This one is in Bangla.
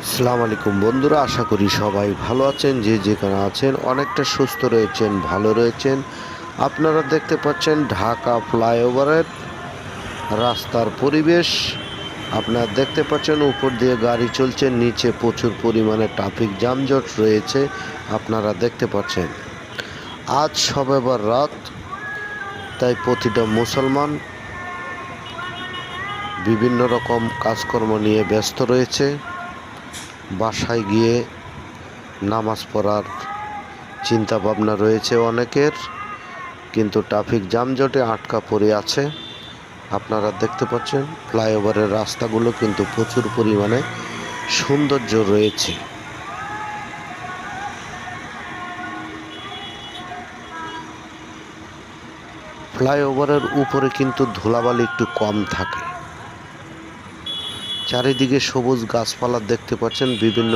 আসসালামু আলাইকুম বন্ধুরা, আশা করি সবাই ভালো আছেন। যে যেখানে আছেন অনেকটা সুস্থ রয়েছেন, ভালো রয়েছেন। আপনারা দেখতে পাচ্ছেন ঢাকা ফ্লাইওভারের রাস্তার পরিবেশ। আপনারা দেখতে পাচ্ছেন উপর দিয়ে গাড়ি চলছে, নিচে প্রচুর পরিমাণে ট্রাফিক যানজট রয়েছে। আপনারা দেখতে পাচ্ছেন আজ শবে বরাত, তাই প্রতিটা মুসলমান বিভিন্ন রকম কাজকর্ম নিয়ে ব্যস্ত রয়েছে। বাসায় গিয়ে নামাজ পড়ার চিন্তা ভাবনা রয়েছে অনেকের, কিন্তু ট্রাফিক যানজটে আটকা পড়ে আছে। আপনারা দেখতে পাচ্ছেন ফ্লাইওভারের রাস্তাগুলো কিন্তু প্রচুর পরিমাণে সৌন্দর্য রয়েছে। ফ্লাইওভারের উপরে কিন্তু ধুলাবালি একটু কম থাকে। চারিদিকে সবুজ গাছপালা দেখতে পাচ্ছেন, বিভিন্ন